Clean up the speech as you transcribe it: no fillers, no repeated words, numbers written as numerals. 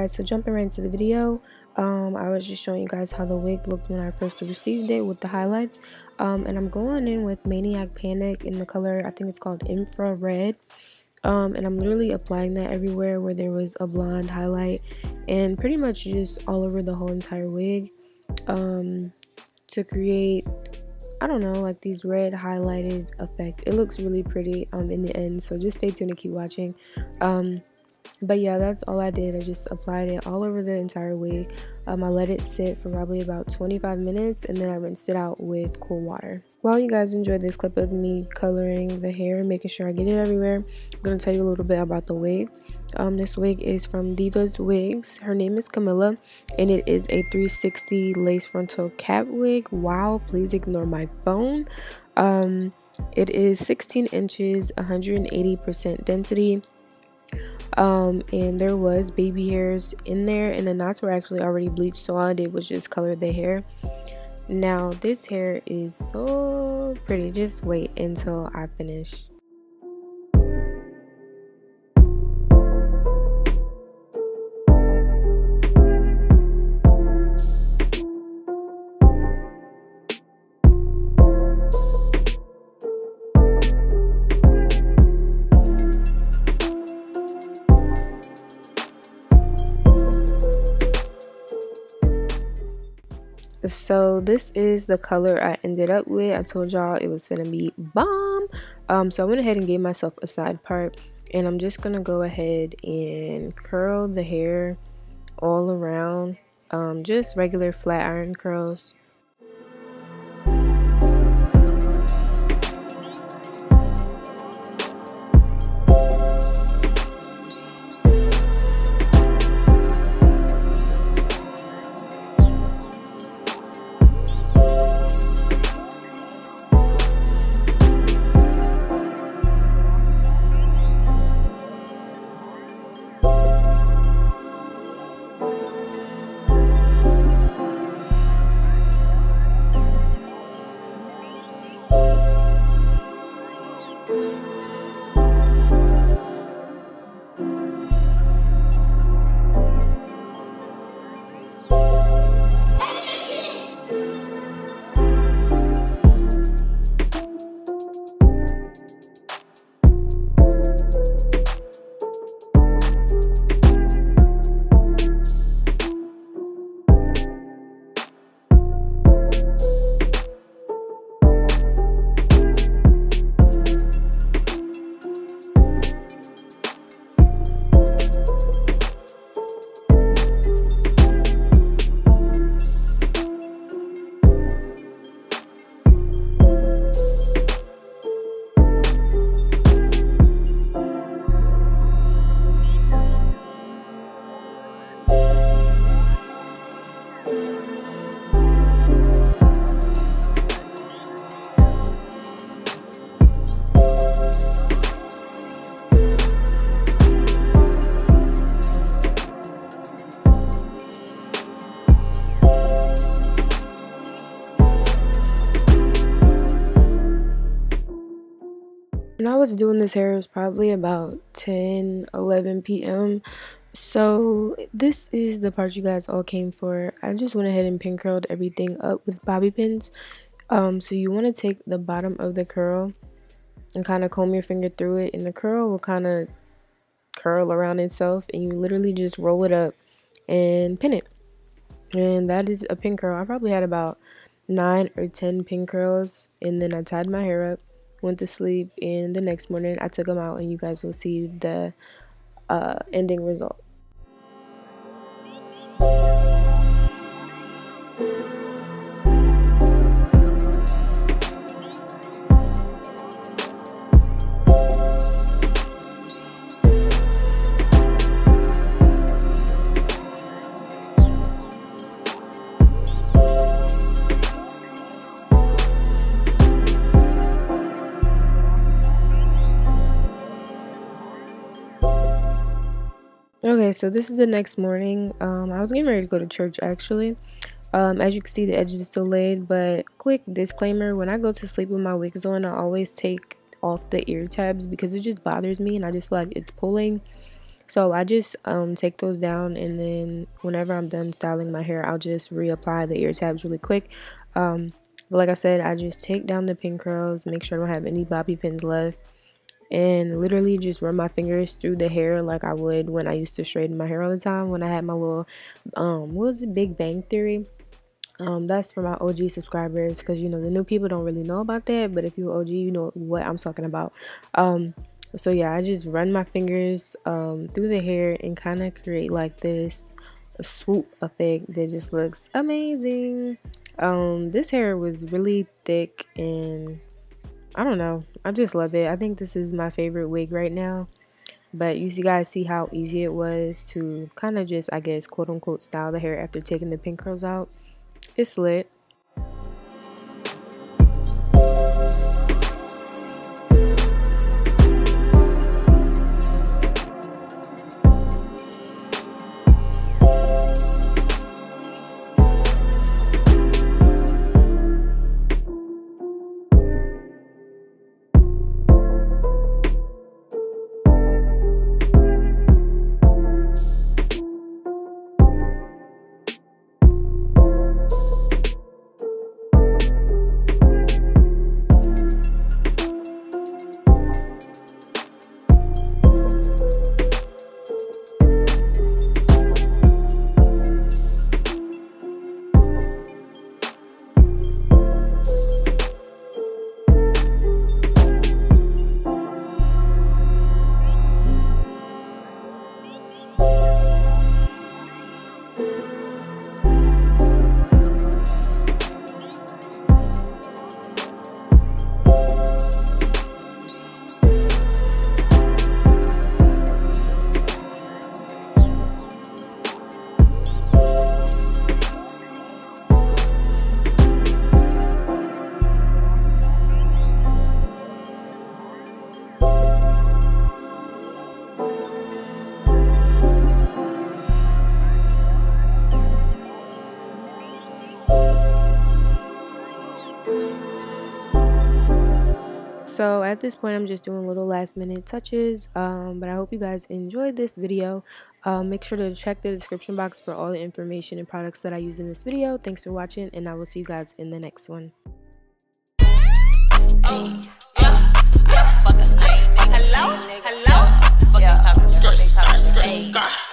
guys, so jumping right into the video, I was just showing you guys how the wig looked when I first received it with the highlights. And I'm going in with Panic in the color, I think it's called Infrared. And I'm literally applying that everywhere where there was a blonde highlight, and pretty much just all over the whole entire wig, to create, I don't know, like these red highlighted effect. It looks really pretty in the end, so just stay tuned and keep watching. But yeah, that's all I did. I just applied it all over the entire wig. I let it sit for probably about 25 minutes, and then I rinsed it out with cool water. While you guys enjoy this clip of me coloring the hair, making sure I get it everywhere, I'm going to tell you a little bit about the wig. This wig is from DIVASWIGS. Her name is Camilla, and it is a 360 lace frontal cap wig. Wow, please ignore my phone. It is 16 inches, 180% density. And there was baby hairs in there, and the knots were actually already bleached, so all I did was just color the hair. Now this hair is so pretty. Just wait until I finish. So this is the color I ended up with. I told y'all it was gonna be bomb. So I went ahead and gave myself a side part, and I'm just gonna go ahead and curl the hair all around, just regular flat iron curls. When I was doing this hair, it was probably about 10-11 p.m. So this is the part you guys all came for. I just went ahead and pin curled everything up with bobby pins. So you want to take the bottom of the curl and kind of comb your finger through it, and the curl will kind of curl around itself, and you literally just roll it up and pin it. And that is a pin curl. I probably had about 9 or 10 pin curls, and then I tied my hair up, went to sleep, and the next morning I took them out, and you guys will see the ending result. Okay, so this is the next morning. I was getting ready to go to church actually. As you can see, the edges are still laid, but quick disclaimer, when I go to sleep with my wigs on, I always take off the ear tabs because it just bothers me and I just feel like it's pulling. So I just take those down, and then whenever I'm done styling my hair, I'll just reapply the ear tabs really quick. But like I said, I just take down the pin curls, make sure I don't have any bobby pins left, and literally just run my fingers through the hair like I would when I used to straighten my hair all the time when I had my little what was it, Big Bang Theory. That's for my OG subscribers, because you know the new people don't really know about that, but if you're OG, you know what I'm talking about. So yeah, I just run my fingers through the hair and kind of create like this swoop effect that just looks amazing. This hair was really thick, and I don't know, I just love it. I think this is my favorite wig right now. But you guys see how easy it was to kind of just, I guess, quote unquote, style the hair after taking the pin curls out. It's lit. So at this point, I'm just doing little last minute touches, but I hope you guys enjoyed this video. Make sure to check the description box for all the information and products that I use in this video. Thanks for watching, and I will see you guys in the next one. Hello?